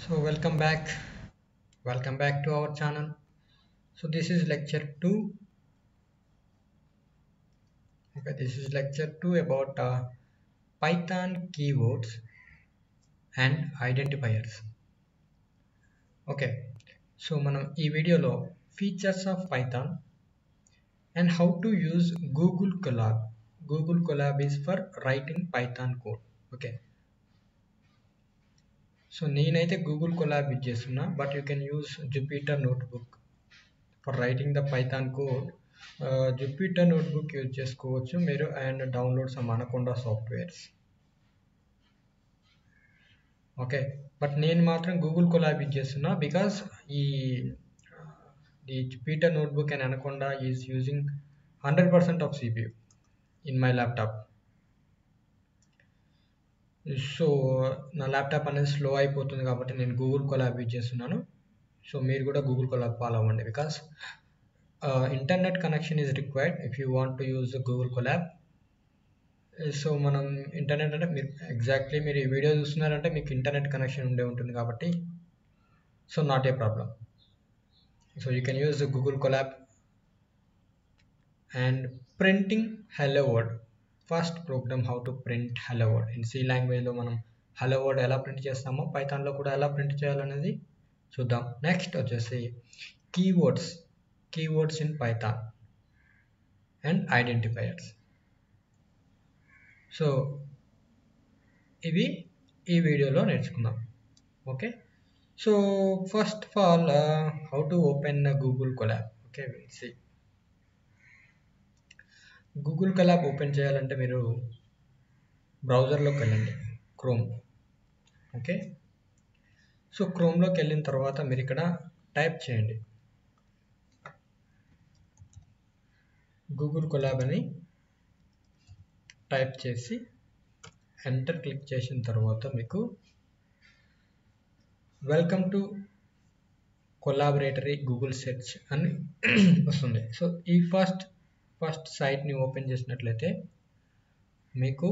So welcome back to our channel. So this is lecture 2. Okay, this is lecture 2 about Python keywords and identifiers. Okay, so మనం ఈ వీడియోలో features of Python and how to use Google Colab. Google Colab is for writing Python code. Okay, so నేనైతే Google Colab use చేస్తున్నా, but you can use Jupyter Notebook for writing the Python code. Jupyter Notebook use చేసుకోవచ్చు మీరు and download some anaconda softwares. Okay, but నేను మాత్రం Google collab use చేస్తున్నా because the Jupyter Notebook and Anaconda is using 100% of CPU in my laptop. So నా laptop అనేది slow అయిపోతుంది కాబట్టి నేను గూగుల్ కొలాబ్ యూజ్ చేస్తున్నాను. సో మీరు కూడా గూగుల్ కొలాబ్ ఫాలో అవ్వండి because internet connection is required if you want to use Google collab. So మనం ఇంటర్నెట్ అంటే మీరు ఎగ్జాక్ట్లీ మీరు ఈ వీడియో చూస్తున్నారంటే మీకు ఇంటర్నెట్ కనెక్షన్ ఉండే ఉంటుంది కాబట్టి so not a problem. So you can use Google Colab and printing hello world. First program how to print hello world in C లాంగ్వేజ్లో మనం హెలో వర్డ్ ఎలా ప్రింట్ చేస్తామో పైథాన్లో కూడా ఎలా ప్రింట్ చేయాలనేది చూద్దాం. నెక్స్ట్ వచ్చేసి keywords in Python and identifiers. So ఇవి ఈ వీడియోలో నేర్చుకుందాం. Okay, so first of all how to open Google Colab. Okay, will see. Google Colab open చేయాలంటే మీరు బ్రౌజర్లోకి వెళ్ళండి, క్రోమ్. ఓకే, సో క్రోమ్లోకి వెళ్ళిన తర్వాత మీరు ఇక్కడ టైప్ చేయండి గూగుల్ కొలాబ్ అని టైప్ చేసి ఎంటర్ క్లిక్ చేసిన తర్వాత మీకు వెల్కమ్ టు కొలాబరేటరీ గూగుల్ సెర్చ్ అని వస్తుంది. సో ఈ ఫస్ట్ సైట్ని ఓపెన్ చేసినట్లయితే మీకు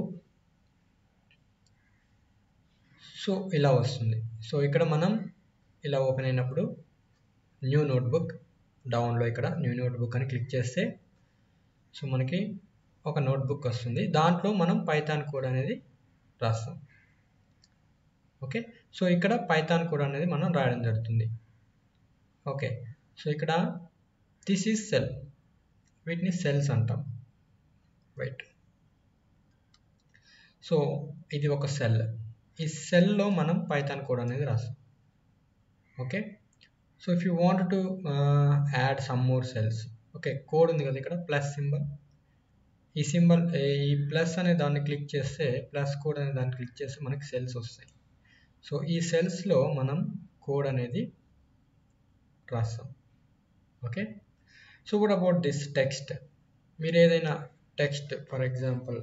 సో ఇలా వస్తుంది. సో ఇక్కడ మనం ఇలా ఓపెన్ అయినప్పుడు న్యూ నోట్బుక్ డౌన్లో ఇక్కడ న్యూ నోట్బుక్ అని క్లిక్ చేస్తే సో మనకి ఒక నోట్బుక్ వస్తుంది. దాంట్లో మనం పైథాన్ కోడ్ అనేది రాస్తాం. ఓకే, సో ఇక్కడ పైథాన్ కోడ్ అనేది మనం రాయడం జరుగుతుంది. ఓకే, సో ఇక్కడ దిస్ ఈజ్ సెల్, వీటిని సెల్స్ అంటాం. రైట్, సో ఇది ఒక సెల్. ఈ సెల్లో మనం పైథాన్ కోడ్ అనేది రాస్తాం. Okay, so if you want to add some more cells, okay code ఉంది కదా ఇక్కడ ప్లస్ సింబల్, ఈ ప్లస్ అనే దాన్ని క్లిక్ చేస్తే ప్లస్ కోడ్ అనే దాన్ని క్లిక్ చేస్తే మనకి సెల్స్ వస్తాయి. సో ఈ సెల్స్లో మనం కోడ్ అనేది రాస్తాం. Okay, so what about this text. మీరు ఏదైనా టెక్స్ట్ ఫర్ ఎగ్జాంపుల్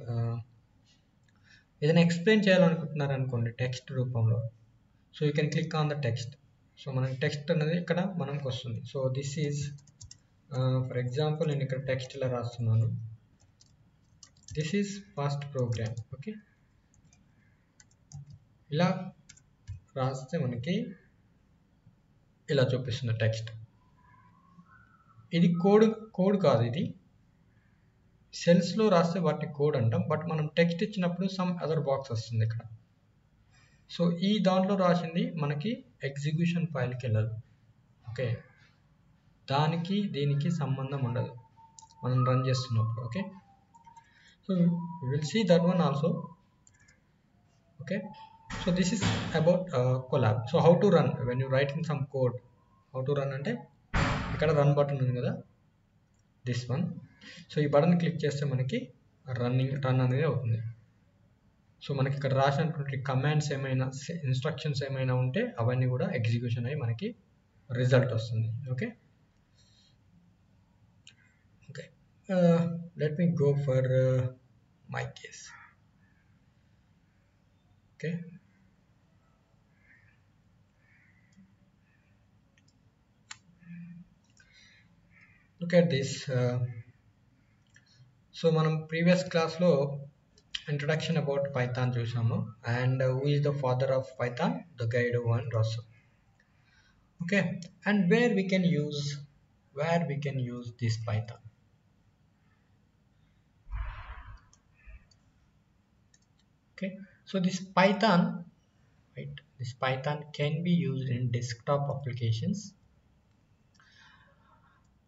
ఏదైనా ఎక్స్ప్లెయిన్ చేయాలనుకుంటున్నారు అనుకోండి టెక్స్ట్ రూపంలో, so you can click on the text. So మనకి టెక్స్ట్ అనేది ఇక్కడ మనకు వస్తుంది. So this is for example నేను ఇక్కడ టెక్స్ట్ ఇలా రాస్తున్నాను, this is first program. Okay, ఇలా రాస్తే మనకి ఇలా చూపిస్తుంది టెక్స్ట్. ఇది కోడ్ కాదు, ఇది సెల్స్లో రాస్తే వాటిని కోడ్ అంటాం. బట్ మనం టెక్స్ట్ ఇచ్చినప్పుడు సమ్ అదర్ బాక్స్ వస్తుంది ఇక్కడ. సో ఈ దాంట్లో రాసింది మనకి ఎగ్జిక్యూషన్ ఫైల్కి వెళ్ళదు. ఓకే, దానికి దీనికి సంబంధం ఉండదు మనం రన్ చేస్తున్నప్పుడు. Okay, so we will see that one also. Okay, so this is about collab. So how to run when you writing some code, how to run అంటే ఇక్కడ రన్ బటన్ ఉంది కదా, దిస్ వన్. సో ఈ button click చేస్తే మనకి run అనేది అవుతుంది. So మనకి ఇక్కడ రాసినటువంటి కమాండ్స్ ఏమైనా ఇన్స్ట్రక్షన్స్ ఏమైనా ఉంటే అవన్నీ కూడా ఎగ్జిక్యూషన్ అయ్యి మనకి రిజల్ట్ వస్తుంది. Okay, okay let me go for my case. Okay, look at this. So మనం ప్రీవియస్ క్లాస్లో ఇంట్రడక్షన్ అబౌట్ పైథాన్ చూసాము. And who is the father of Python? The Guido van Rossum. Okay, and where we can use this Python. Okay, so this Python, right? This Python can be used in desktop applications,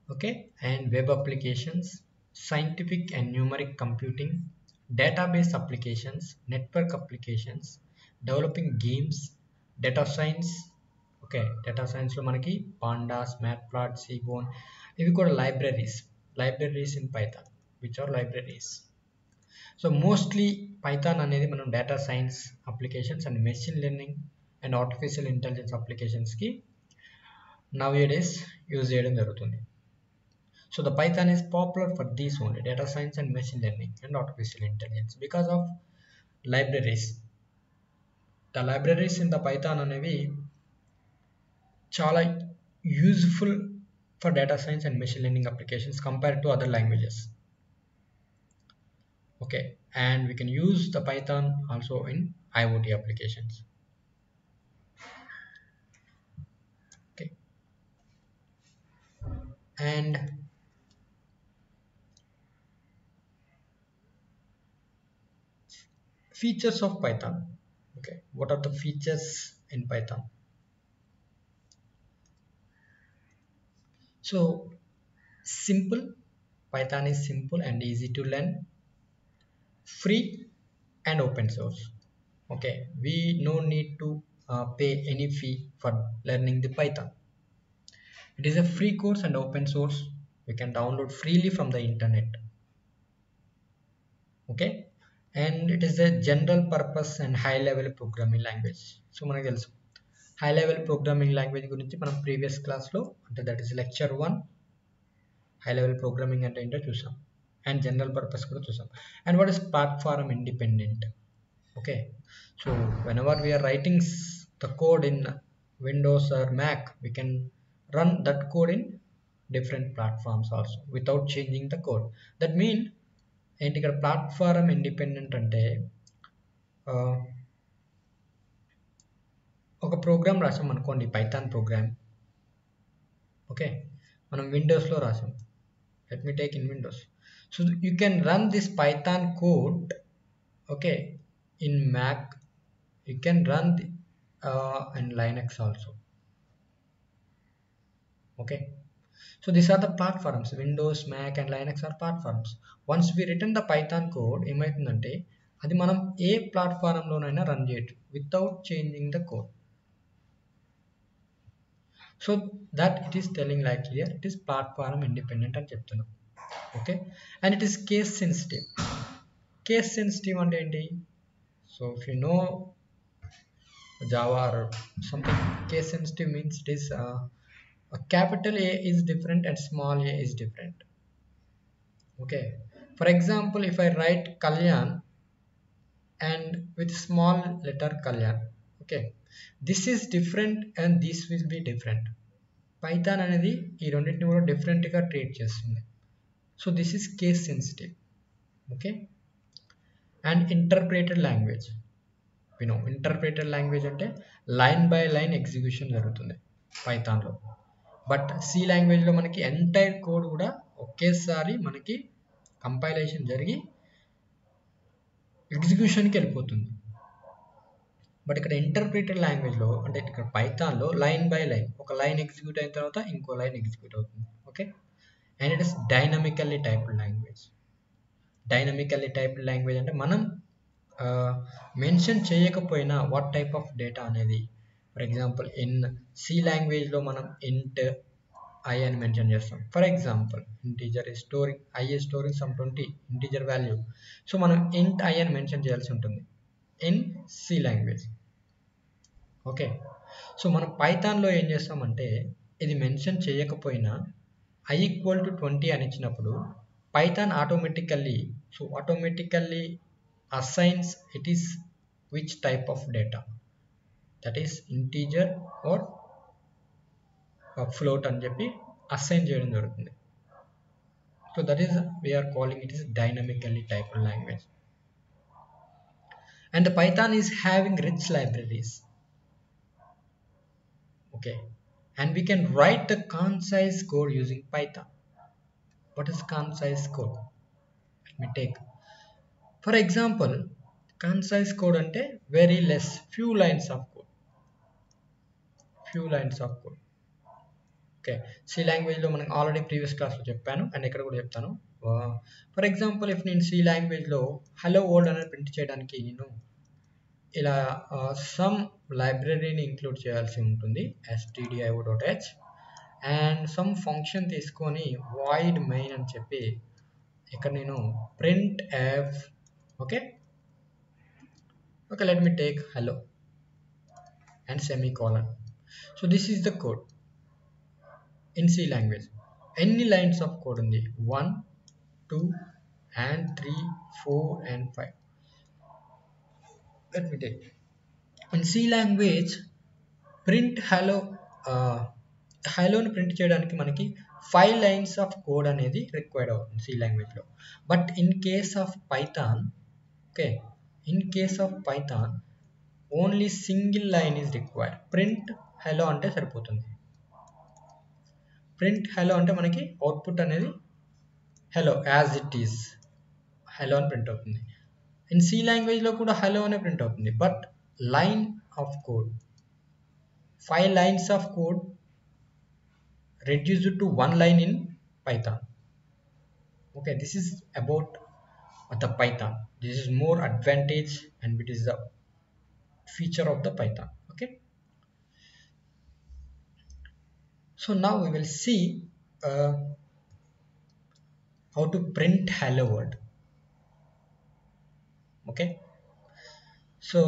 okay, and web applications, scientific and numeric computing, database applications, network applications, developing games, data science. Okay, data science lo manaki pandas, matplotlib, seaborn, ivi kuda libraries in Python, which are libraries. So mostly Python అనేది మనం data science applications and machine learning and artificial intelligence applications కి nowadays use చేయడం జరుగుతుంది. So the Python is popular for these only, data science and machine learning and artificial intelligence, because of libraries. The libraries in the Python అనేవి చాలా useful for data science and machine learning applications compared to other languages. Okay, and we can use the Python also in IoT applications. Okay, and features of Python. Okay, what are the features in Python? So simple, Python is simple and easy to learn, free and open source. Okay, we no need to pay any fee for learning the Python. It is a free course and open source. We can download freely from the internet. Okay, and it is a general purpose and high level programming language. So మనకు తెలుసు high level programming language గురించి మనం previous క్లాస్లో, అంటే that is lecture 1, high level programming అంటే ఏంటో చూసాం, and general purpose కూడా చూసాం. And what is platform independent. Okay, so whenever we are writing the code in Windows or Mac, we can run that code in different platforms also without changing the code. That mean ఏంటి ఇక్కడ platform independent అంటే, ఒక programme రాసాం అనుకోండి, Python program. Okay, మనం విండోస్లో రాసాం. Let me take in Windows. So you can run this Python code, okay, in Mac. You can run in Linux also. Okay, so these are the platforms. Windows, Mac and Linux are platforms. Once we written the Python code, ఏమైతుందంటే అది మనం ఏ ప్లాట్ఫారంలోనైనా run చేయొచ్చు without changing the code. So that it is telling like here it is platform independent అని చెప్తున్నాం. Okay, and it is case sensitive. Case sensitive అంటే ఏంటి? So if you know Java or something, case sensitive means it is a capital A is different and small a is different. Okay, for example, if I write Kalyan and with small letter Kalyan, okay, this is different and this will be different. Python అనేది ఈ రెండింటిని కూడా different గా treat చేస్తుంది. So this is case sensitive. Okay, and interpreted language. వినో, interpreted language అంటే line by line execution జరుగుతుంది పైథాన్లో. బట్ సి లాంగ్వేజ్లో మనకి ఎంటైర్ కోడ్ కూడా ఒకేసారి మనకి కంపైలేషన్ జరిగి ఎగ్జిక్యూషన్కి వెళ్ళిపోతుంది. బట్ ఇక్కడ ఇంటర్ప్రిటెడ్ లాంగ్వేజ్లో, అంటే ఇక్కడ పైథాన్లో లైన్ బై లైన్, ఒక లైన్ ఎగ్జిక్యూట్ అయిన తర్వాత ఇంకో లైన్ ఎగ్జిక్యూట్ అవుతుంది. Okay, and it is dynamically typed language. Dynamically typed language అంటే మనం మెన్షన్ చేయకపోయినా వాట్ టైప్ ఆఫ్ డేటా అనేది, ఫర్ ఎగ్జాంపుల్ ఇన్ సి లాంగ్వేజ్లో మనం ఇంట్ ఐ అని మెన్షన్ చేస్తాం. For example integer is storing, I is storing some 20 integer value. So మనం ఇంట్ ఐ అని మెన్షన్ చేయాల్సి ఉంటుంది in C language. Okay, so మనం పైథాన్లో ఏం చేస్తామంటే ఇది మెన్షన్ చేయకపోయినా I equal to 20 అని ఇచ్చినప్పుడు Python automatically assigns it is which type of data, that is integer or float అని చెప్పి అసైన్ చేయడం జరుగుతుంది. So that is we are calling it is dynamically typed language. And the Python is having rich libraries. Okay, and we can write the concise code using Python. What is concise code? Let me take, for example, concise code ante very less, few lines of code. Okay, C language లో మనం already previous క్లాస్లో చెప్పాను and ఇక్కడ కూడా చెప్తాను. For example if నేను C లాంగ్వేజ్లో hello world అనేది ప్రింట్ చేయడానికి నేను ఇలా సమ్ లైబ్రరీని ఇంక్లూడ్ చేయాల్సి ఉంటుంది, stdio.h, అండ్ సమ్ ఫంక్షన్ తీసుకొని void main అని చెప్పి ఇక్కడ నేను printf, okay, let me take hello and semicolon. So this is the code in C language. Any lines of code undi? 1, 2 and 3, 4 and 5. Let me take. In C language, print hello, hello ni print cheyadaniki manaki 5 lines of code anedi required avutundi C language lo. But in case of Python, okay, in case of Python only single line is required. Print hello ante saripotundi. Print hello ante manaki output anedi hello as it is, hello అని print అవుతుంది. In C language లో కూడా hello అనే print అవుతుంది, but line of code, 5 lines of code reduced to 1 line in Python. Okay, this is about the Python. This is more advantage and it is the feature of the Python. Okay, so now we will see how to print hello world. Okay, so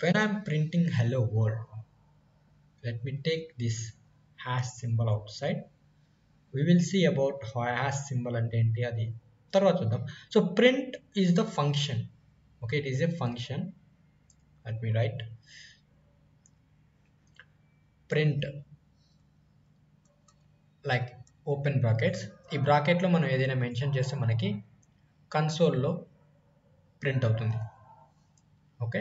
when I'm printing hello world, let me take this hash symbol outside. We will see about hash symbol ante enti adi tarvata chuddam. So print is the function. Okay, it is a function. Let me write print like open brackets. ఈ bracket లో మనం ఏదైనా mention చేస్తే మనకి console లో print అవుతుంది. Okay,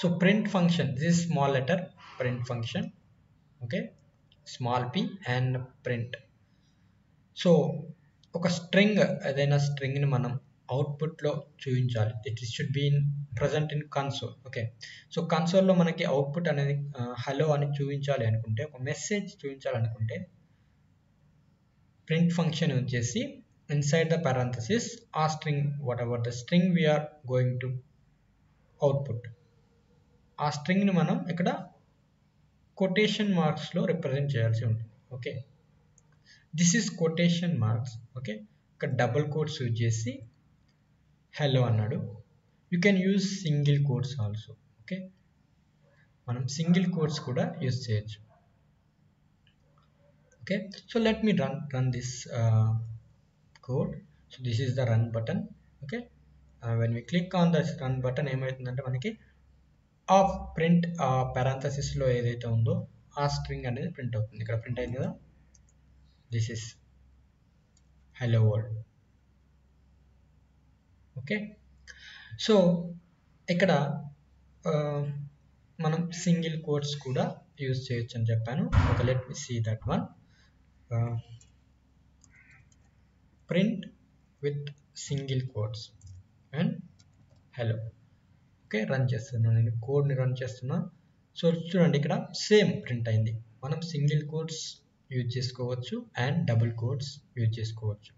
so print function, this is small letter print function. Okay, small p and print. So ఒక string, ఏదైనా స్ట్రింగ్ ని మనం అవుట్పుట్ లో చూపించాలి. It should be in present in console. Okay, so console లో మనకి అవుట్పుట్ అనేది హలో అని చూపించాలి అనుకుంటే, ఒక మెసేజ్ చూపించాలనుకుంటే ప్రింట్ ఫంక్షన్ యూజ్ చేసి inside the parenthesis a string, whatever the string we are going to output, ఆ స్ట్రింగ్ ని మనం ఇక్కడ కొటేషన్ మార్క్స్ లో రిప్రజెంట్ చేయాల్సి ఉంటుంది. Okay, this is quotation marks. Okay, ఇక్కడ డబుల్ కోట్స్ యూజ్ చేసి హలో అన్నాడు. You can use single quotes also. Okay, మనం సింగిల్ కోట్స్ కూడా యూజ్ చేయొచ్చు. Okay, so let me run this code. So this is the run button. Okay, when we click on this run button ఏమవుతుందంటే మనకి ఆ print parenthesis లో ఏదైతే ఉందో ఆ స్ట్రింగ్ అనేది ప్రింట్ అవుతుంది. ఇక్కడ ప్రింట్ అయింది కదా, this is hello world. Okay, so ఇక్కడ మనం సింగిల్ కోట్స్ కూడా యూజ్ చేయొచ్చు అని చెప్పాను. Okay, let me see that one. print with single quotes and hello. Okay, run చేస్తున్నాను, నేను కోడ్ని రన్ చేస్తున్నా. సో చూడండి ఇక్కడ సేమ్ ప్రింట్ అయింది. మనం సింగిల్ కోట్స్ యూజ్ చేసుకోవచ్చు అండ్ డబుల్ కోట్స్ యూజ్ చేసుకోవచ్చు.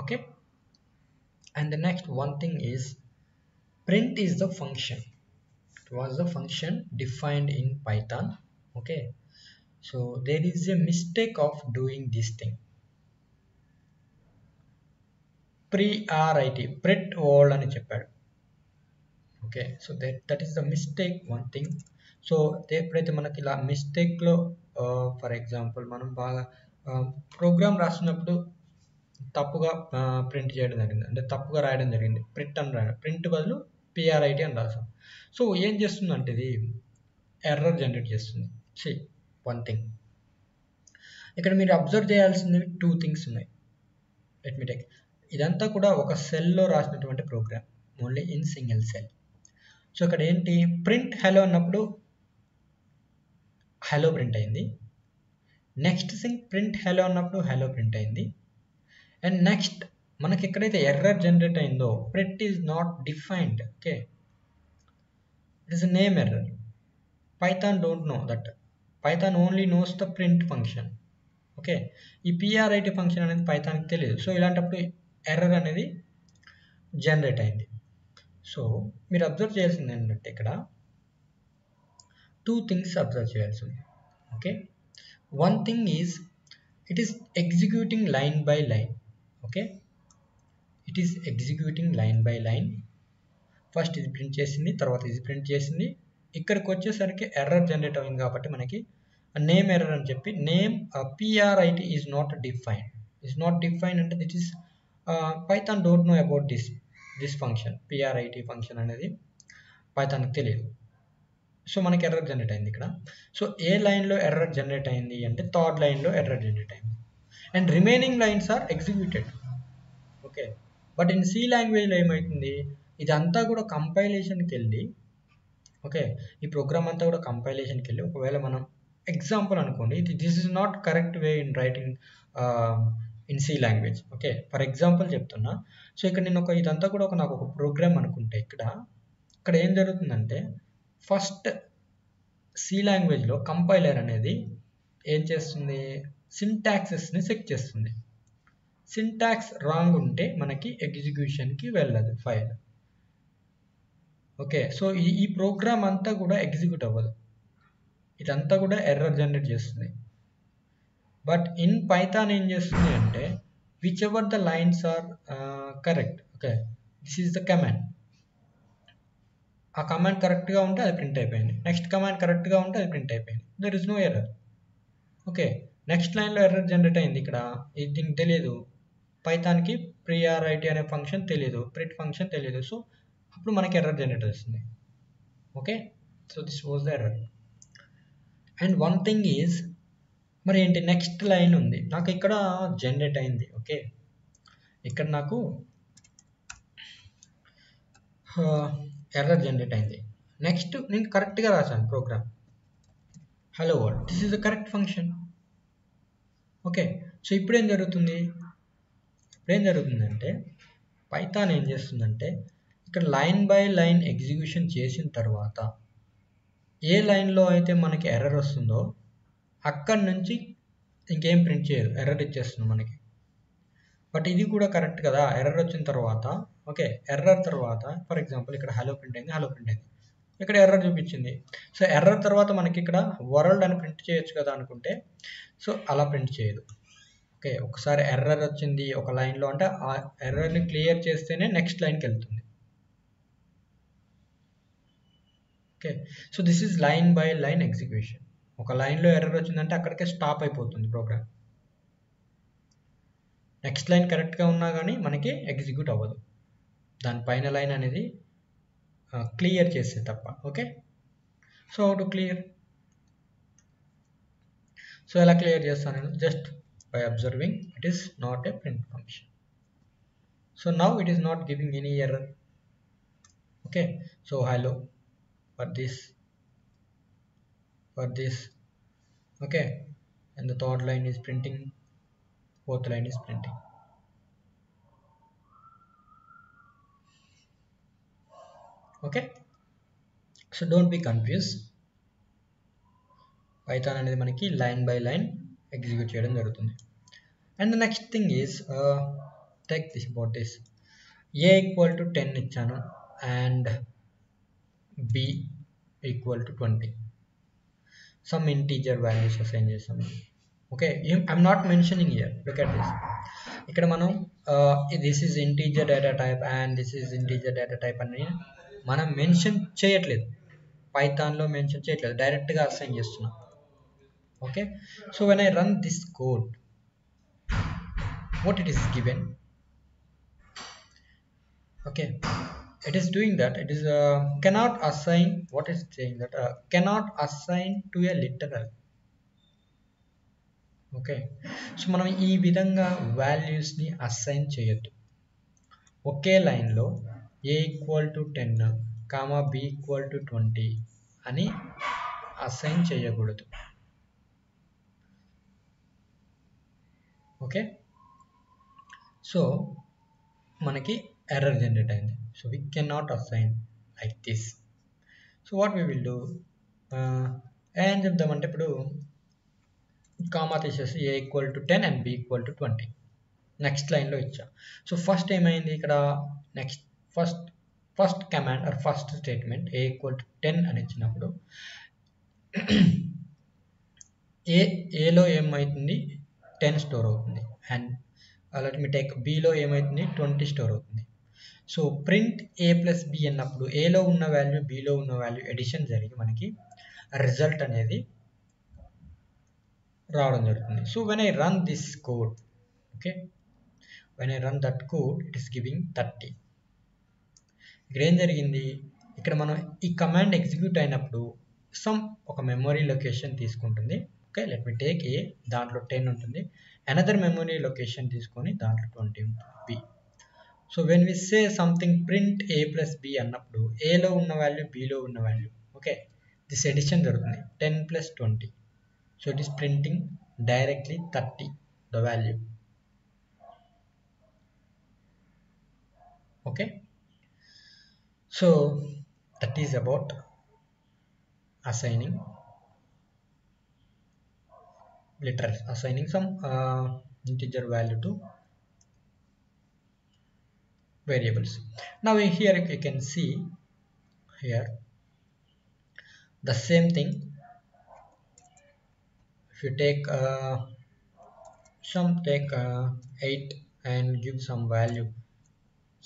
Okay, and the next one thing is print is the function. It was the function defined in Python. Okay, so there is a mistake of doing this thing. Pre-RIT, print world అని చెప్పాడు. Okay, so that is the mistake one thing. So ఎప్పుడైతే మనకి ఇలా మిస్టేక్లో for example మనం బాగా programme రాస్తున్నప్పుడు తప్పుగా print చేయడం జరిగింది, అంటే తప్పుగా రాయడం జరిగింది, ప్రింట్ అని రాయడం, ప్రింట్ బదులు PRIT అని రాసాం. సో ఏం చేస్తుందంటే ఇది ఎర్రర్ జనరేట్ చేస్తుంది. సి వన్ థింగ్, ఇక్కడ మీరు అబ్జర్వ్ చేయాల్సినవి 2 థింగ్స్ ఉన్నాయి. లెట్ మీ టేక్, ఇదంతా కూడా ఒక సెల్లో రాసినటువంటి program, only in single cell. So ఇక్కడ ఏంటి, ప్రింట్ హలో అన్నప్పుడు హలో ప్రింట్ అయింది. నెక్స్ట్ థింగ్ ప్రింట్ హలో అన్నప్పుడు హలో ప్రింట్ అయింది. అండ్ నెక్స్ట్ మనకి ఎక్కడైతే ఎర్రర్ జనరేట్ అయిందో print is not defined. Okay, it is a name error. Python don't know that. Python only knows the print function. Okay, ఈ PRIT function అనేది పైథాన్కి తెలియదు. So ఇలాంటప్పుడు ఎర్రర్ అనేది జనరేట్ అయింది. సో మీరు అబ్జర్వ్ చేయాల్సింది ఏంటంటే ఇక్కడ 2 things అబ్జర్వ్ చేయాల్సింది. Okay, one thing is it is executing line by line. Okay, it is executing line by line. First ఇది ప్రింట్ చేసింది, తర్వాత ఇది ప్రింట్ చేసింది. ఇక్కడికి వచ్చేసరికి ఎర్రర్ జనరేట్ అయింది కాబట్టి మనకి నేమ్ ఎర్రర్ అని చెప్పి name PRIT is not defined. Is not defined అంటే that is Python don't know about this function. PRIT function అనేది పైథాన్కి తెలియదు. సో మనకి ఎర్రర్ జనరేట్ అయింది ఇక్కడ. సో ఏ లైన్లో ఎర్రర్ జనరేట్ అయింది అంటే థర్డ్ లైన్లో ఎర్రర్ జనరేట్ అయింది. And remaining lines are executed. Okay, but in C లాంగ్వేజ్లో ఏమవుతుంది, ఇదంతా కూడా కంపైలేషన్కి వెళ్ళి, ఓకే, ఈ ప్రోగ్రామ్ అంతా కూడా కంపైలేషన్కి వెళ్ళి ఒకవేళ మనం ఎగ్జాంపుల్ అనుకోండి, this is not correct way in writing in C language. Okay, for example చెప్తున్నా. సో ఇక్కడ నేను ఇదంతా కూడా నాకు ఒక ప్రోగ్రామ్ అనుకుంటే ఇక్కడ ఏం జరుగుతుందంటే ఫస్ట్ సి లాంగ్వేజ్లో కంపైలర్ అనేది ఏం చేస్తుంది, సింటాక్సెస్ని చెక్ చేస్తుంది. సింటాక్స్ రాంగ్ ఉంటే మనకి ఎగ్జిక్యూషన్కి వెళ్ళదు ఫైల్. ఓకే, సో ఈ ప్రోగ్రామ్ అంతా కూడా ఎగ్జిక్యూట్ అవ్వదు, ఇదంతా కూడా ఎర్రర్ జనరేట్ చేస్తుంది. బట్ ఇన్ పైథాన్ ఏం చేస్తుంది అంటే which ever the lines are correct. Okay, this is the command. ఆ కమాండ్ కరెక్ట్గా ఉంటే అది ప్రింట్ అయిపోయింది, నెక్స్ట్ కమాండ్ కరెక్ట్గా ఉంటే అది ప్రింట్ అయిపోయింది, there is no error. Okay, next లైన్లో ఎర్రర్ జనరేట్ అయింది. ఇక్కడ దీనికి తెలియదు, పైథాన్కి PRIT అనే ఫంక్షన్ తెలియదు, ప్రింట్ ఫంక్షన్ తెలియదు. సో అప్పుడు మనకి ఎర్రర్ జనరేట్ వస్తుంది. Okay, so this was the error. And one thing is మరి ఏంటి, నెక్స్ట్ లైన్ ఉంది నాకు ఇక్కడ జనరేట్ అయింది. ఓకే, ఇక్కడ నాకు ఎర్రర్ జనరేట్ అయింది. నెక్స్ట్ నేను కరెక్ట్గా రాశాను program, hello world, this is the correct function. Okay, so ఇప్పుడు ఏం జరుగుతుందంటే పైథాన్ ఏం చేస్తుందంటే ఇక్కడ లైన్ బై లైన్ ఎగ్జిక్యూషన్ చేసిన తర్వాత ఏ లైన్లో అయితే మనకి ఎర్రర్ వస్తుందో అక్కడి నుంచి ఇంకేం ప్రింట్ చేయదు, ఎర్రర్ ఇచ్చేస్తుంది మనకి. బట్ ఇది కూడా కరెక్ట్ కదా, ఎర్రర్ వచ్చిన తర్వాత. ఓకే, ఎర్రర్ తర్వాత ఫర్ ఎగ్జాంపుల్ ఇక్కడ హలో ప్రింట్ అయింది, ఇక్కడ ఎర్రర్ చూపించింది. సో ఎర్రర్ తర్వాత మనకి ఇక్కడ వరల్డ్ అని ప్రింట్ చేయొచ్చు కదా అనుకుంటే, సో అలా ప్రింట్ చేయదు. ఓకే, ఒకసారి ఎర్రర్ వచ్చింది ఒక లైన్లో అంటే ఆ ఎర్రర్ని క్లియర్ చేస్తేనే నెక్స్ట్ లైన్కి వెళ్తుంది. Okay, so this is line by line execution. ఒక లైన్లో ఎర్రర్ వచ్చిందంటే అక్కడికే స్టాప్ అయిపోతుంది ప్రోగ్రామ్. నెక్స్ట్ లైన్ కరెక్ట్గా ఉన్నా కానీ మనకి ఎగ్జిక్యూట్ అవ్వదు, దానిపైన లైన్ అనేది క్లియర్ చేస్తే తప్ప. Okay, so how to clear? So ఎలా క్లియర్ చేస్తాను నేను? Just by observing it is not a print function. So now it is not giving any error. Okay, so hello for this. Okay, and the third line is printing, fourth line is printing. Okay, so don't be confused. Python అనేది మనకి line by line execute చేయడం జరుగుతుంది. And the next thing is take this about this. A equal to 10 ఇచ్చాను and B equal to 20. Some integer values assign చేసాము. Okay, I'm not mentioning here, look at this. ఇక్కడ మనం this is integer data type and this is integer data type అని మనం mention చేయట్లేదు, పైథాన్లో mention చేయట్లేదు, డైరెక్ట్గా assign చేస్తున్నాం. Okay, so when I run this code, what it is given? Okay, it is doing that, it is cannot assign, what is saying that cannot assign to a literal. Okay, so మనం ఈ విధంగా వాల్యూస్ని assign చేయొద్దు. ఒకే లైన్లో A equal to 10 comma B equal to 20 అని assign చేయకూడదు. Okay, so మనకి ఎర్రర్ జనరేట్ అయింది. So we can not assign like this. So what we will do, ఏం చెప్దామంటే ఇప్పుడు కామా తీసేసి a equal to 10 and b equal to 20 next లైన్లో ఇచ్చా. సో ఫస్ట్ ఏమైంది ఇక్కడ, next first command or first statement a equal to 10 అని ఇచ్చినప్పుడు ఏలో ఏమవుతుంది 10 స్టోర్ అవుతుంది, అండ్ లెట్ మీ టేక్ బిలో ఏమవుతుంది 20 స్టోర్ అవుతుంది. So print a plus b అన్నప్పుడు ఏలో ఉన్న వాల్యూ బిలో ఉన్న వాల్యూ ఎడిషన్ జరిగి మనకి రిజల్ట్ అనేది రావడం జరుగుతుంది. So when I run this code, okay, when I run that code it is giving 30. ఇక్కడ ఏం జరిగింది, ఇక్కడ మనం ఈ కమాండ్ ఎగ్జిక్యూట్ అయినప్పుడు ఒక మెమరీ లొకేషన్ తీసుకుంటుంది. ఓకే, లెట్ మీ టేక్ ఏ, దాంట్లో 10 ఉంటుంది, అనదర్ మెమరీ లొకేషన్ తీసుకొని దాంట్లో 20 ఉంటుంది బి. So when we say something print a plus b అన్నప్పుడు ఏలో ఉన్న వాల్యూ బిలో ఉన్న వాల్యూ, ఓకే, దిస్ ఎడిషన్ జరుగుతుంది 10 plus 20. So it is printing directly 30 the value. Okay, so that is about assigning some integer value to variables. Now here you can see here the same thing. If you take 8 and give some value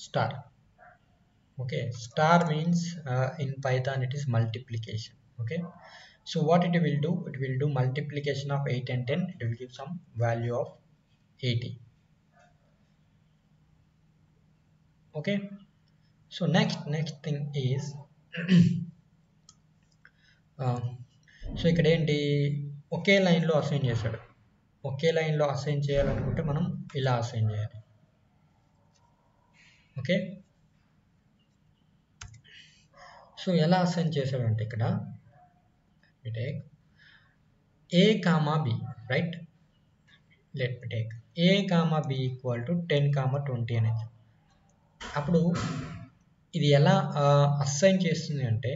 star. Okay, star means in Python it is multiplication. Okay, so what it will do, it will do multiplication of 8 and 10, it will give some value of 80. Okay, so next thing is so ఇక్కడ ఏంటి, ఒకే లైన్లో assign చేశాడు. ఒకే లైన్లో assign చేయాలనుకుంటే మనం ఇలా assign చేయాలి. Okay, so ఎలా అసైన్ చేశాడంటే ఇక్కడ take a comma b, right, let me take a comma B equal to 10 comma 20 అనేది. అప్పుడు ఇది ఎలా అసైన్ చేస్తుంది అంటే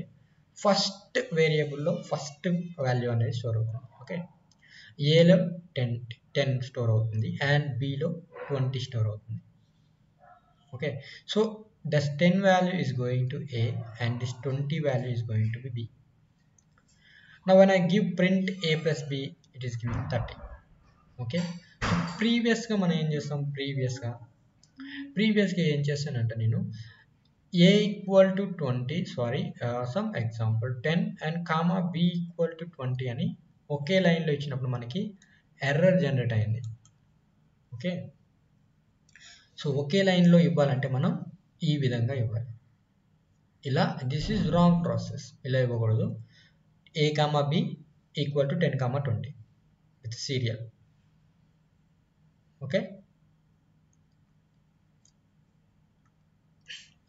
ఫస్ట్ వేరియబుల్లో ఫస్ట్ వాల్యూ అనేది స్టోర్ అవుతుంది. ఓకే, ఏలో 10 స్టోర్ అవుతుంది అండ్ బిలో 20 స్టోర్ అవుతుంది. Okay, so this 10 value is going to A and this 20 value is going to be B. Now when I give print A plus B, it is giving 30. Okay, so previous గా మనం ఏం చేస్తాం, ప్రీవియస్గా ఏం చేస్తానంటే నేను A equal to 20, sorry some example 10 and comma B equal to 20 అని ఒకే లైన్లో ఇచ్చినప్పుడు మనకి ఎర్రర్ జనరేట్ అయింది. ఓకే, సో ఒకే లైన్లో ఇవ్వాలంటే మనం ఈ విధంగా ఇవ్వాలి. ఇలా దిస్ ఈజ్ రాంగ్ ప్రాసెస్, ఇలా ఇవ్వకూడదు. A comma B equal to 10 comma 20 with serial. Okay,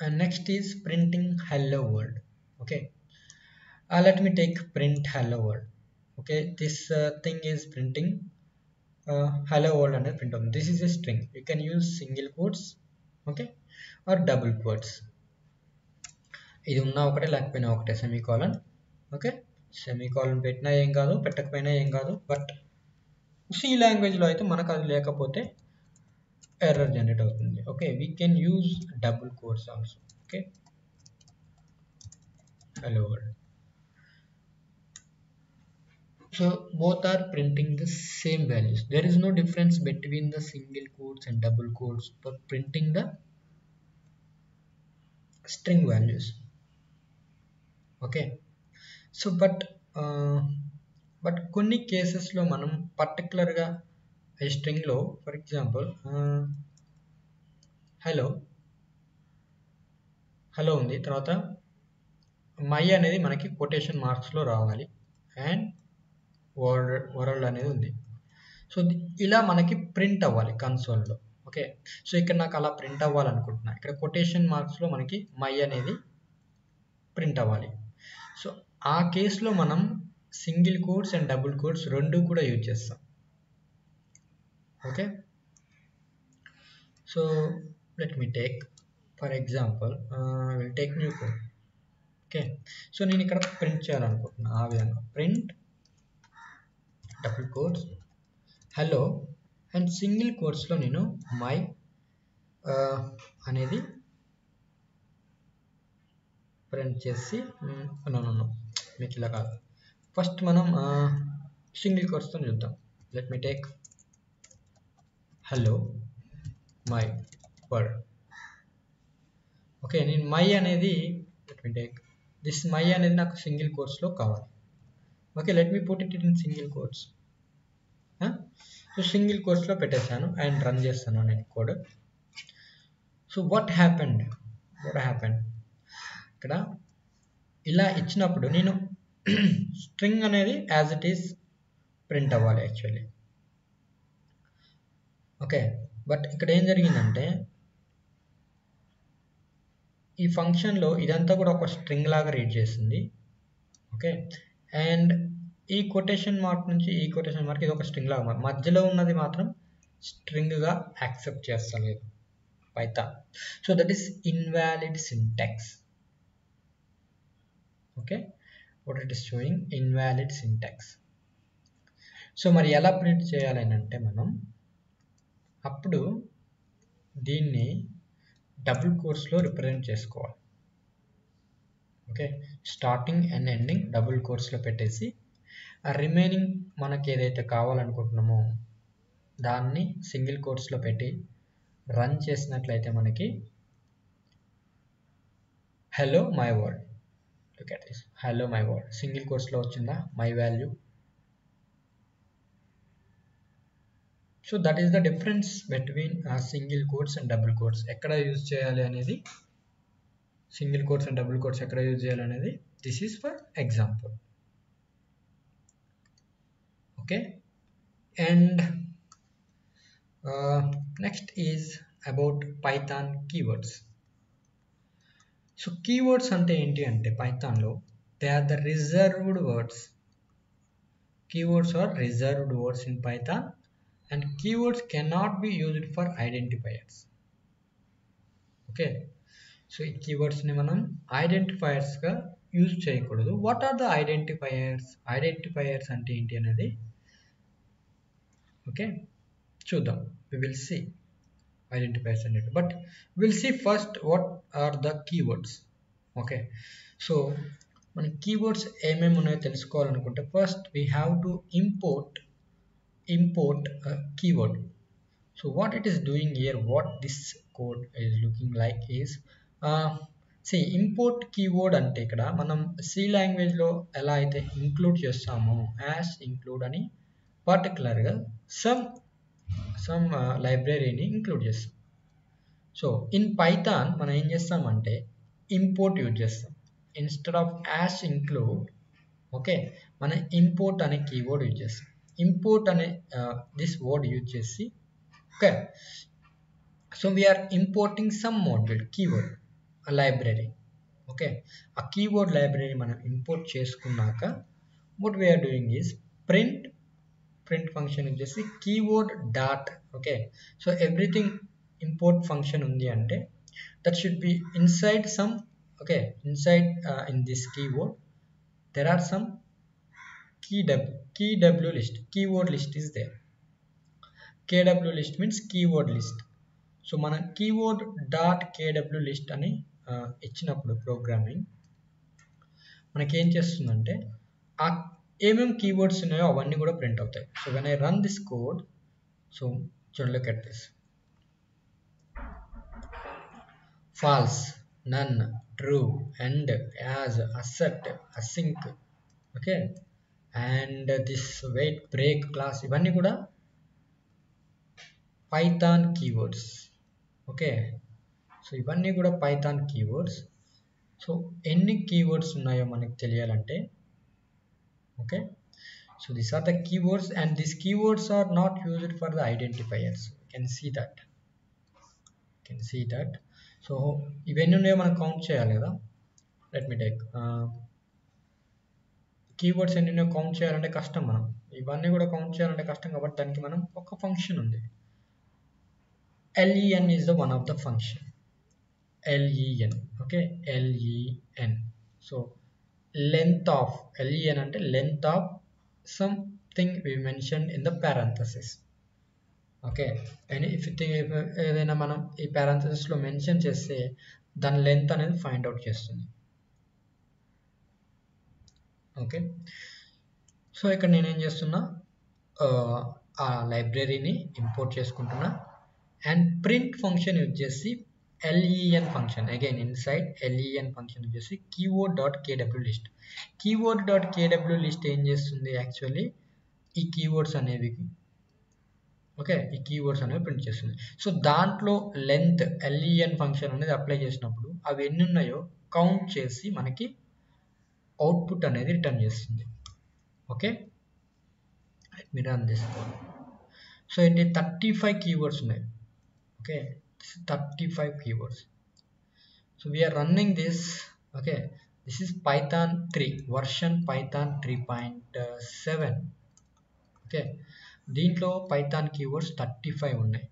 and next is printing hello world. Okay, let me take print hello world. Okay, this thing is printing hello world and print on this is a string. You can use single quotes, okay, or double quotes. ఇది ఉన్నా ఒకటే లేకపోయినా ఒకటే, semicolon. Okay, semicolon పెట్టినా ఏం కాదు, పెట్టకపోయినా ఏం కాదు. బట్ సి లాంగ్వేజ్లో అయితే మనకు అది లేకపోతే ఎర్రర్ జనరేట్ అవుతుంది. Okay, we can use double quotes also. Okay, hello world. So both are printing the same values. There is no difference between the single quotes and double quotes for printing the string values. Okay, so but కొన్ని కేసెస్లో మనం పర్టికులర్గా ఈ స్ట్రింగ్లో for example hello ఉంది, తర్వాత my అనేది మనకి quotation మార్క్స్లో రావాలి అండ్ వరల్డ్ అనేది ఉంది. సో ఇలా మనకి ప్రింట్ అవ్వాలి కన్సోల్లో. ఓకే, సో ఇక్కడ నాకు అలా ప్రింట్ అవ్వాలనుకుంటున్నా, ఇక్కడ కొటేషన్ మార్క్స్లో మనకి మై అనేది ప్రింట్ అవ్వాలి. సో ఆ కేసులో మనం single quotes and double quotes రెండు కూడా యూజ్ చేస్తాం. Okay, So let me take, for example, I will take new code. Okay, so నేను ఇక్కడ ప్రింట్ చేయాలనుకుంటున్నా ఆ విధంగా print double quotes hello and single కోట్స్లో నేను మై అనేది ప్రింట్ చేసి నో మీకు ఇలా కాదు, ఫస్ట్ మనం సింగిల్ కోట్స్తో చూద్దాం. Let me take hello my word. Okay, నేను మై అనేది let me take this my అనేది నాకు సింగిల్ కోట్స్లో కావాలి. Okay, let me put it in single quotes. So single కోట్స్లో పెట్టేశాను అండ్ రన్ చేస్తాను నేను కోడ్. సో వాట్ హ్యాపెండ్ ఇక్కడ ఇలా ఇచ్చినప్పుడు నేను స్ట్రింగ్ అనేది యాజ్ ఇట్ ఈస్ ప్రింట్ అవ్వాలి యాక్చువల్లీ. ఓకే, బట్ ఇక్కడ ఏం జరిగిందంటే ఈ ఫంక్షన్లో ఇదంతా కూడా ఒక స్ట్రింగ్ లాగా రీడ్ చేస్తుంది. ఓకే, అండ్ ఈ కొటేషన్ మార్క్ నుంచి ఈ కొటేషన్ మార్క్ ఇది ఒక స్ట్రింగ్ లాగా మధ్యలో ఉన్నది మాత్రం స్ట్రింగ్గా యాక్సెప్ట్ చేస్తలేదు Python. So that is invalid syntax. Okay, what it is showing invalid syntax. So మరి ఎలా ప్రింట్ చేయాలని అంటే మనం అప్పుడు దీన్ని డబుల్ కోట్స్లో రిప్రజెంట్ చేసుకోవాలి. Okay, starting and ending double కోట్స్లో పెట్టేసి ఆ రిమైనింగ్ మనకి ఏదైతే కావాలనుకుంటున్నామో దాన్ని సింగిల్ కోట్స్లో పెట్టి రన్ చేసినట్లయితే మనకి hello my word, look at this, hello my word single కోట్స్లో వచ్చిందా my value. So that is the difference between single quotes and double quotes. ఎక్కడ యూజ్ చేయాలి అనేది, single quotes and double quotes ఎక్కడ use చేయాలి అనేది, this is for example. Okay, and next is about Python keywords. So keywords అంటే ఏంటి అంటే పైథాన్లో they are the reserved words. Keywords are reserved words in Python and keywords cannot be used for identifiers. Okay, so ఈ keywords ని మనం identifiers గా use చేయకూడదు. What are the identifiers అంటే ఏంటి అనేది ఓకే చూద్దాం. we will see identifiers అనేది, but we'll see first what are the keywords. Okay, so మన keywords ఏమేమి ఉన్నాయో తెలుసుకోవాలనుకుంటే first we have to import a keyword. So what it is doing here, what this code is looking like is see import keyword ante ikkada manam C language lo ela aithe include chestamo as include ani particular ga some library ni include chestam. So in Python మనం ఏం చేస్తామంటే import use చేస్తాం instead of as include. Okay, మన import అనే keyword use చేస్తాం. Import అనే this word use చేసి okay, so we are importing some module keyword library. Okay, ఆ కీవర్డ్ లైబ్రరీ మనం ఇంపోర్ట్ చేసుకున్నాక what we are doing is print function use చేసి keyword dot. Okay, so everything import function ఉంది అంటే that should be inside some. Okay, inside in this keyword there are some kw list, keyword list is there. kw list means keyword list. So మన keyword dot kw list అని ఇచ్చినప్పుడు programming మనకేం చేస్తుందంటే ఆ ఏమేమి keywords ఉన్నాయో అవన్నీ కూడా ప్రింట్ అవుతాయి. So when I run this code, so look at this, false, none, true, end, as, assert, async. Okay, and this wait break class ఇవన్నీ కూడా పైథాన్ కీవర్డ్స్. ఓకే, సో ఇవన్నీ కూడా పైథాన్ కీవర్డ్స్. సో ఎన్ని keywords ఉన్నాయో మనకు తెలియాలంటే okay, so these are the keywords and these keywords are not used for the identifiers. Can see that. So ఇవన్నీ ఉన్నాయో మనం కౌంట్ చేయాలి కదా. లెట్ మీ టేక్ కీవర్డ్స్ ఎన్ని కౌంట్ చేయాలంటే కష్టం, మనం ఇవన్నీ కూడా కౌంట్ చేయాలంటే కష్టం కాబట్టి దానికి మనం ఒక ఫంక్షన్ ఉంది len is the one of the function, len, okay, len. So length of len అంటే length of something we mentioned in the parenthesis. Okay, and if ఏదైనా మనం ఈ parenthesis లో మెన్షన్ చేస్తే దాని లెంత్ అనేది ఫైండ్ అవుట్ చేస్తుంది. ఓకే, సో ఇక్కడ నేనేం చేస్తున్నా, ఆ లైబ్రరీని ఇంపోర్ట్ చేసుకుంటున్నా అండ్ ప్రింట్ ఫంక్షన్ యూజ్ చేసి len function, again inside len function use చేసి keyword.kw లిస్ట్. keyword.kw లిస్ట్ ఏం చేస్తుంది, యాక్చువల్లీ ఈ కీవర్డ్స్ అనేవి, ఓకే, ఈ కీవర్డ్స్ అనేవి ప్రింట్ చేస్తుంది. సో దాంట్లో లెంత్ len ఫంక్షన్ అనేది అప్లై చేసినప్పుడు అవి ఎన్ని ఉన్నాయో కౌంట్ చేసి మనకి అవుట్పుట్ అనేది రిటర్న్ చేస్తుంది. ఓకే, మీరు రన్ చేసుకోవాలి. సో ఏంటి 35 keywords ఉన్నాయి. Okay, 35 keywords. So we are running this. Okay, this is Python 3 version, Python 3.7. Okay, దీంట్లో పైథాన్ కీవర్డ్స్ 35 ఉన్నాయి.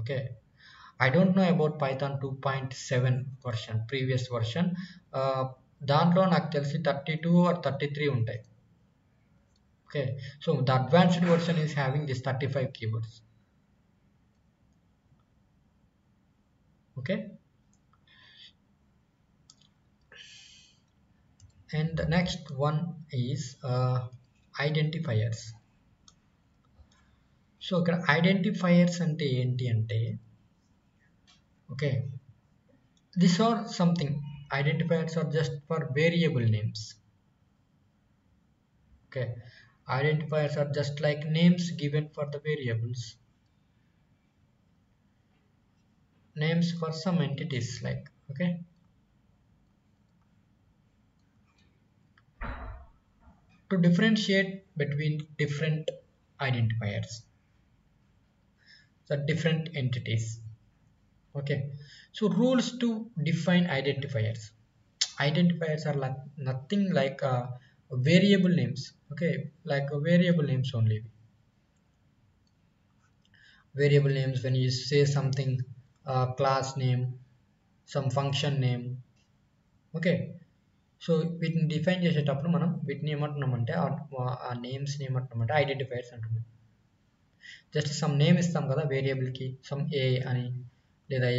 Okay, I don't know about Python 2.7 version, previous version. దాంట్లో నాకు తెలిసి 32 or 33 ఉంటాయి. Okay, so the advanced version is having this 35 keywords. Okay, and the next one is identifiers. So ఇక్కడ identifiers అంటే ఏంటి అంటే, okay, this are something, identifiers are just for variable names. Okay, identifiers are just like names given for the variables, names for some entities, like, okay, to differentiate between different identifiers, the different entities. Okay, so rules to define identifiers. Identifiers are like nothing like variable names. Okay, like variable names only. Variable names, when you say something, class name, some function name. Okay, so వీటిని define చేసేటప్పుడు మనం వీటిని ఏమంటున్నామంటే, ఆ నేమ్స్ని ఏమంటున్నామంటే identifiers అంటున్నాం. Just some name ఇస్తాం కదా వేరియబుల్కి, సమ్ ఏ అని, లేదా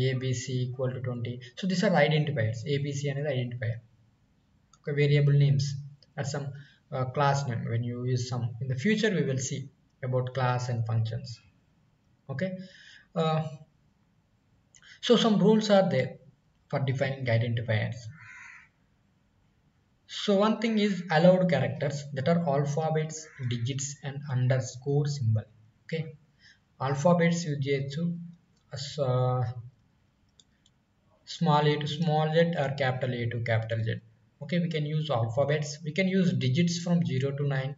ABC equal to 20. So this are identifiers. ABC అనేది ఐడెంటిఫైయర్. ఒక variable names are some class name. When you use some in the future, we will see about class and functions. Okay, so some rules are there for defining identifiers. So one thing is allowed characters, that are alphabets, digits and underscore symbol. Okay, alphabets use cheyochu, small a to small z or capital A to capital Z. Okay, we can use alphabets, we can use digits from 0 to 9,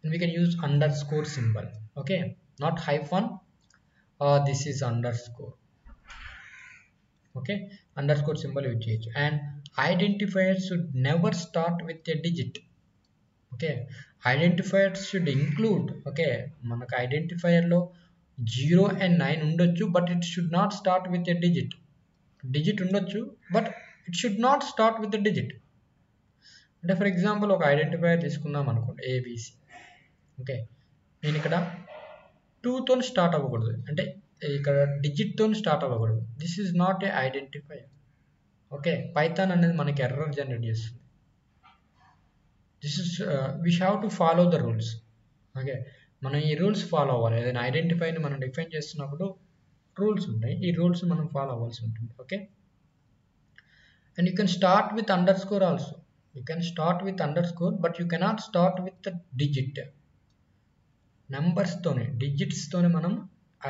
and we can use underscore symbol. Okay, not hyphen, this is underscore. Okay, underscore symbol use cheyochu. And identifiers should never start with a digit. Okay, identifiers should include, okay, manaku identifier lo 0 and 9 ఉండొచ్చు, but it should not start with a digit. Digit ఉండొచ్చు, but it should not start with a digit. అంటే for example ఒక identifier తీసుకుందాం అనుకోండి, ABC. Okay, నేను ఇక్కడ 2తో start అవ్వకూడదు, అంటే ఇక్కడ డిజిట్తో స్టార్ట్ అవ్వకూడదు. This is not a identifier. Okay, Python అనేది మనకి ఎర్రర్ జనరేట్ చేస్తుంది. This is we have to follow the rules. Okay, మనం ఈ రూల్స్ ఫాలో అవ్వాలి. ఏదైనా ఐడెంటిఫైని మనం డిఫైన్ చేస్తున్నప్పుడు రూల్స్ ఉంటాయి, ఈ రూల్స్ మనం ఫాలో అవ్వాల్సి ఉంటుంది. Okay, and you can start with underscore also. You can start with underscore, but you cannot start with digit. నెంబర్స్తోనే, డిజిట్స్తోనే మనం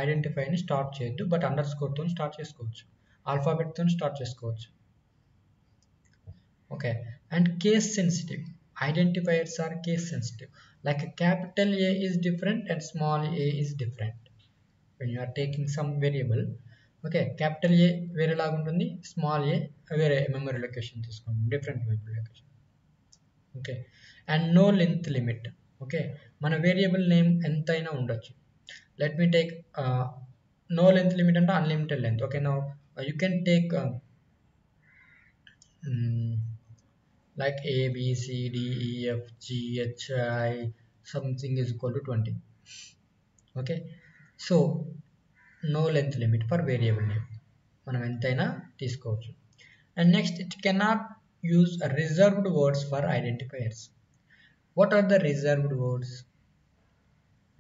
ఐడెంటిఫైని స్టార్ట్ చేయొద్దు, బట్ అండర్స్కోర్తో స్టార్ట్ చేసుకోవచ్చు, ఆల్ఫాబెట్తో స్టార్ట్ చేసుకోవచ్చు. Okay, and case sensitive. Identifiers are case sensitive. Like a capital A is different and small a is different. When you are taking some variable, okay, capital A వేరే లాగా ఉంటుంది, small A వేరే memory location తీసుకుంటుంది, different memory location. Okay, and no length limit. Okay, మన variable name ఎంతైనా ఉండొచ్చు. let me take no length limit and unlimited length. Okay, now you can take mm, like a b c d e f g h I something is equal to 20. Okay, so no length limit for variable name, మనం ఎంతైనా తీసుకోవచ్చు. And next, it cannot use reserved words for identifiers. What are the reserved words?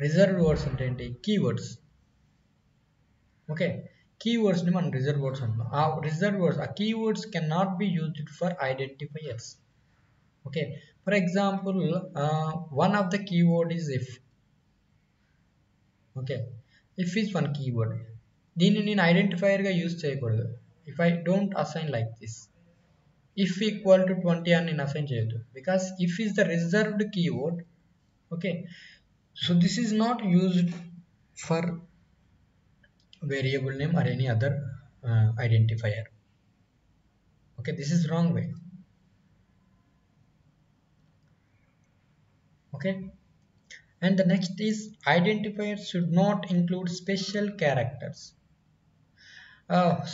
Reserved words అంటే ఏంటి? Keywords. Okay, keywords ని మనం reserved words అంటున్నాం. ఆ reserved words, ఆ keywords cannot be used for identifiers. Okay, for example, one of the keyword is if. Okay, if is one keyword. దీన్ని నేను identifier గా యూజ్ చేయకూడదు. If I don't assign like this, if equal to 20 అని నేను assign చేయొద్దు, because if is the reserved keyword. Okay, so this is not used for variable name or any other identifier. Okay, this is wrong way. Okay, and the next is identifiers should not include special characters.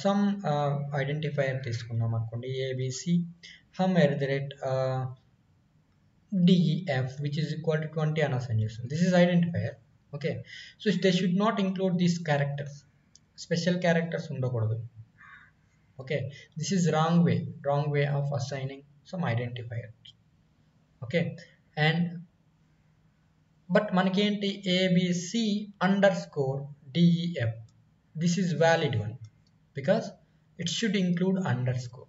Some identifier తీసుకున్నాం అనుకోండి, ABC some at the rate DEF which is equal to 20 అని assign చేస్తుంది. This is identifier. Okay, so they should not include these characters. Special characters ఉండకూడదు. Okay, this is wrong way of assigning some identifier. Okay, and but మనకి ఏంటి ABC underscore DEF, this is valid one because it should include underscore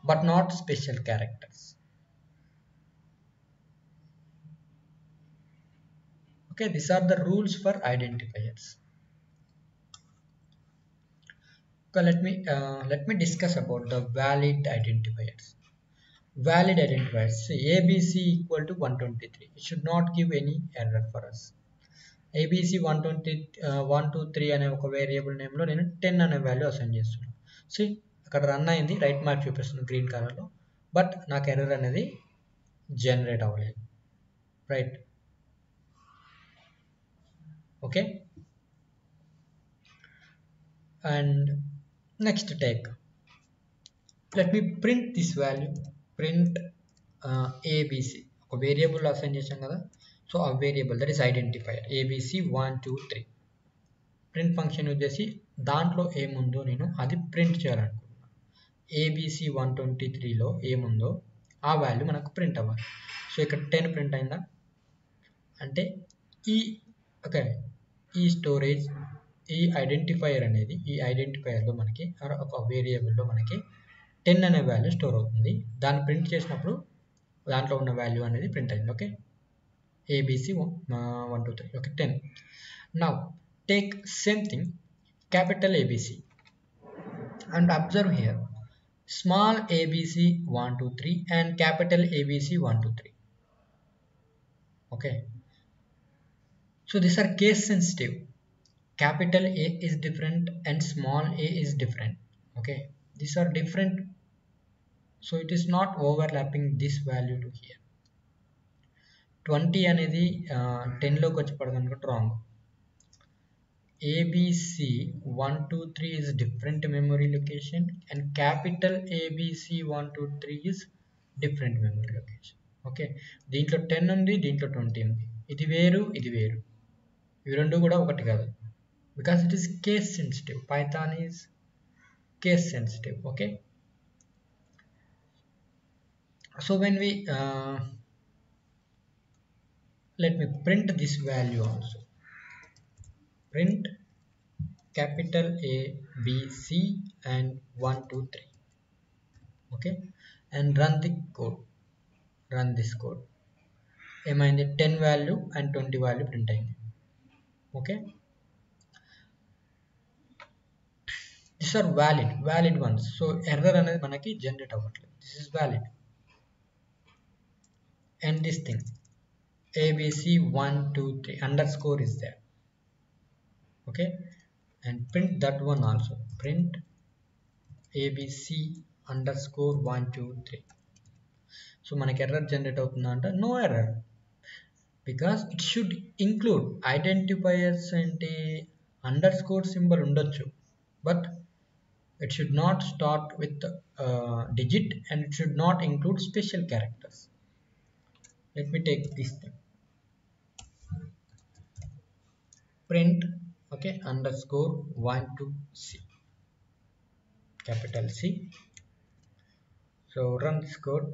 but not special characters. Okay, these are the rules for identifiers. Okay, let me discuss about the valid identifiers. Valid identifiers, say ABC equal to 123, it should not give any error for us. ABC 123 అనే ఒక variable నేమ్లో నేను 10 అనే value assign చేస్తున్నాను. So అక్కడ run అయింది, right mark చూపిస్తుంది green కలర్లో, but నాకు ఎర్రర్ అనేది జనరేట్ అవ్వలేదు. Right, okay. And next take, let me print this value, print ABC, ఒక వేరియబుల్ అసైన్ చేసాం కదా, సో ఆ variable that is identifier ABC 123. Print function use చేసి దాంట్లో ఏముందో నేను అది ప్రింట్ చేయాలనుకుంటున్నాను. ABC 123లో ఏముందో ఆ వాల్యూ మనకు ప్రింట్ అవ్వాలి. సో ఇక్కడ 10 ప్రింట్ అయిందా అంటే ఓకే, ఈ స్టోరేజ్, ఈ ఐడెంటిఫైయర్ అనేది, ఈ ఐడెంటిఫైయర్లో మనకి ఒక వేరియబుల్లో మనకి 10 అనే వాల్యూ స్టోర్ అవుతుంది. దాన్ని ప్రింట్ చేసినప్పుడు దాంట్లో ఉన్న వాల్యూ అనేది ప్రింట్ అయింది. Okay, ABC 123, okay, 10. Now take same thing, capital ABC, and observe here small ABC 123 and capital ABC 123. Okay, so these are case sensitive. Capital A is different and small a is different. Okay, these are different, so it is not overlapping this value to here. 20 అనేది 10లోకి వచ్చి పడదు అనుకుంటే wrong. ABC 123 is different memory location and capital ABC 123 is different memory location. Okay, దీంట్లో 10 ఉంది, దీంట్లో 20 ఉంది, ఇది వేరు ఇది వేరు, ఇవి రెండు కూడా ఒకటి కాదు, because it is case sensitive. Python is case sensitive. Okay, so when we let me print this value also, print capital A B C and 1 2 3. Okay, and run the code, run this code. ఏమైంది, 10 value and 20 value print అయింది. Okay, this are valid ones, so error అనేది మనకి generate అవ్వట్లేదు, this is valid. And this thing ABC 1 2 3 underscore is there. Okay, and print that one also, print ABC underscore 1 2 3. So మనకి error generate అవుతుందా అంటే no error. because it should include identifiers అంటే underscore symbol ఉండొచ్చు, but it should not start with digit and it should not include special characters. Let me take this thing, print, okay, underscore 1 to C, capital C. So run this code,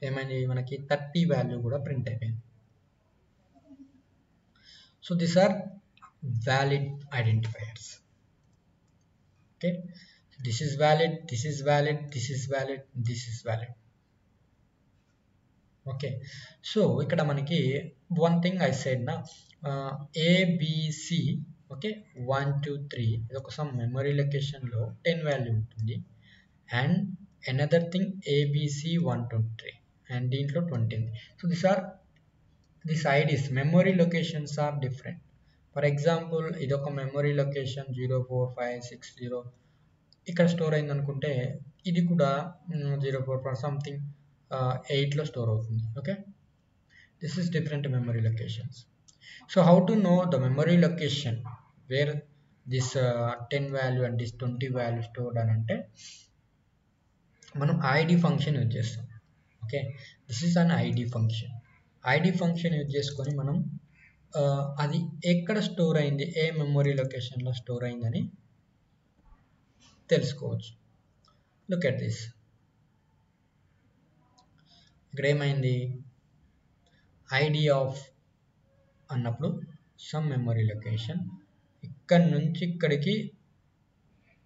ఏమైంది మనకి 30 value కూడా print అయిపోయింది. So these are valid identifiers. Okay, this is valid, this is valid, this is valid, this is valid. Okay, so ikkada manaki one thing I said na, A B C, okay, 1 2 3 idoka some memory location lo 10 value untundi, and another thing ABC 1 2 3 and deentlo 20 undi. So these IDs memory locations are different. For example idoka memory location 04560 ఇక్కడ store అయింది అనుకుంటే ఇది కూడా 044 something 8లో store అవుతుంది. Okay, this is different memory locations. So how to know the memory location where this 10 value and this 20 value stored అని అంటే మనం ఐడి ఫంక్షన్ యూజ్ చేస్తాం. Okay, this is an ID function. ID function use చేసుకొని మనం అది ఎక్కడ store అయింది, ఏ memory లొకేషన్లో స్టోర్ అయిందని తెలుసుకోవచ్చు. లుక్ ఎట్ దిస్, ఇక్కడ ఏమైంది, ఐడి ఆఫ్ అన్నప్పుడు సమ్ మెమరీ లొకేషన్ ఇక్కడ నుంచి ఇక్కడికి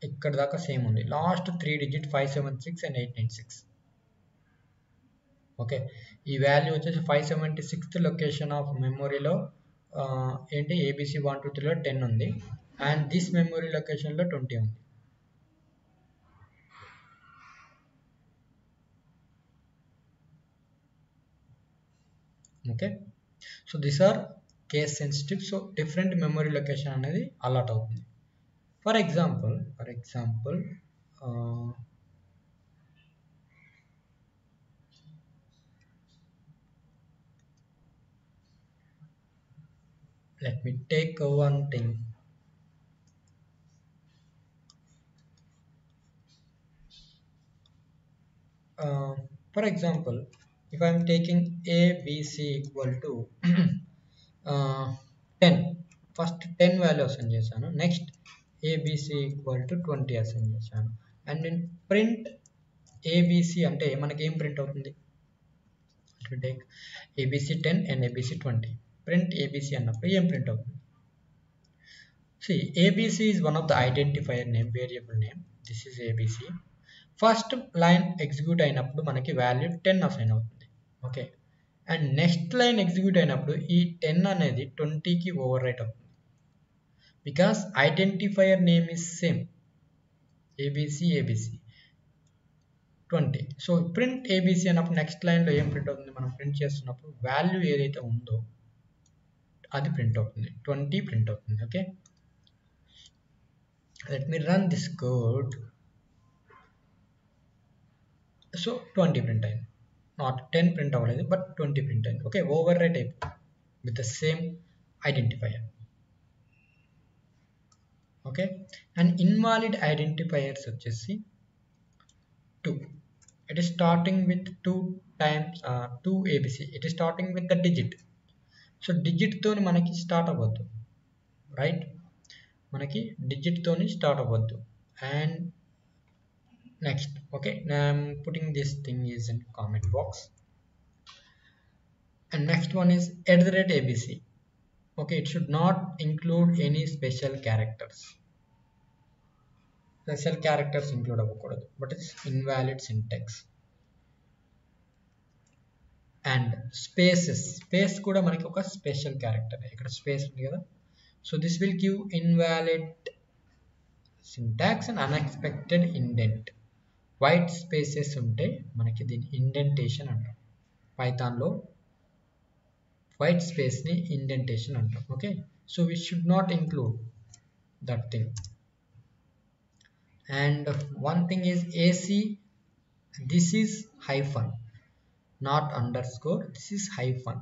ఇక్కడ దాకా సేమ్ ఉంది, లాస్ట్ 3 డిజిట్ 576 అండ్ 896. ఓకే, ఈ వాల్యూ వచ్చేసి 576th లొకేషన్ ఆఫ్ మెమొరీలో ఏంటి ఏబిసి 1 2 3లో 10 ఉంది, అండ్ దిస్ మెమరీ లొకేషన్లో 20 ఉంది. Okay, so these are case sensitive. So different memory location అనేది అలాట్ అవుతుంది. For example let me take one thing. For example, if I am taking a b c equal to 10, first 10 value assign చేశాను, next abc equal to 20 assign చేశాను, and నేను print abc అంటే మనకి ఏం print అవుతుంది, let me take abc 10 and abc 20. Print abc అన్నప్పుడు ఏం print అవుతుంది? See, abc is one of the identifier name, variable name. This is abc. First line execute అయినప్పుడు మనకి వాల్యూ 10 అసైన్ అవుతుంది. Okay, and next line execute అయినప్పుడు ఈ 10 అనేది 20కి ఓవర్ రైట్ అవుతుంది, because identifier name is same, ABC 20. So print ABC అన్నప్పుడు next లైన్లో ఏం ప్రింట్ అవుతుంది, మనం ప్రింట్ చేస్తున్నప్పుడు వాల్యూ ఏదైతే ఉందో అది ప్రింట్ అవుతుంది, 20 ప్రింట్ అవుతుంది. Okay, let me run this code. So 20 print అయింది, నాట్ 10 ప్రింట్ అవ్వలేదు, బట్ 20 ప్రింట్ అయింది. ఓకే, ఓవర్ రైట్ అయిపోయింది with the same identifier. Okay, and invalid identifiers వచ్చేసి 2. It is starting with 2 times 2 ABC, it is starting with the digit. So డిజిట్తో మనకి start అవ్వద్దు, right, మనకి డిజిట్తోని స్టార్ట్ అవ్వద్దు. And next, okay, now I'm putting this thing is in comment box. And next one is @abc. Okay, it should not include any special characters. Special characters include avvakudadu, but it's invalid syntax. And spaces, space kuda manaki oka special character, ikkada space undi kada. So this will give invalid syntax and unexpected indent. White spaces ఉంటే మనకి దీన్ని indentation అంటాం. పైథాన్లో white స్పేస్ని indentation అంటాం. Okay, so we should not include that thing. And one thing is AC, this is hyphen, not underscore, this is hyphen.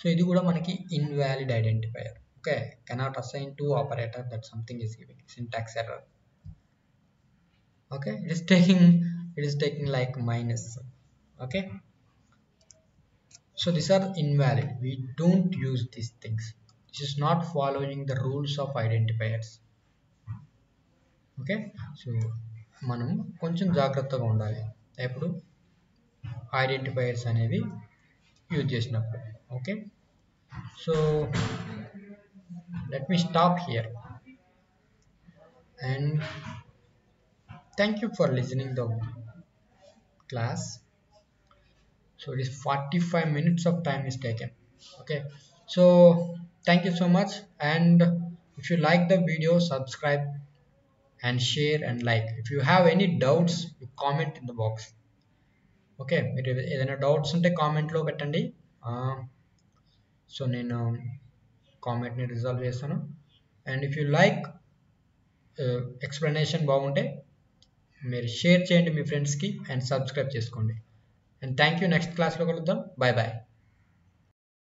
So ఇది కూడా మనకి invalid identifier. Okay, cannot assign to operator that something is giving syntax error. Okay, it is taking like minus. Okay, so these are invalid. We don't use these things. This is not following the rules of identifiers. Okay, so మనం కొంచెం జాగ్రత్తగా ఉండాలి ఎప్పుడు identifiers అనేవి use చేసినప్పుడు. Okay, so let me stop here and thank you for listening the class. So it is 45 minutes of time is taken. Okay, so thank you so much, and if you like the video, subscribe and share and like. If you have any doubts, you comment in the box. Okay, మీరు ఏదైనా doubts ఉంటే కామెంట్లో పెట్టండి. So నేను కామెంట్ని resolve చేస్తాను. And if you like explanation బాగుంటే మీరు షేర్ చేయండి మీ ఫ్రెండ్స్కి అండ్ సబ్స్క్రైబ్ చేసుకోండి. And thank you. నెక్స్ట్ క్లాస్లో కలుద్దాం. Bye bye.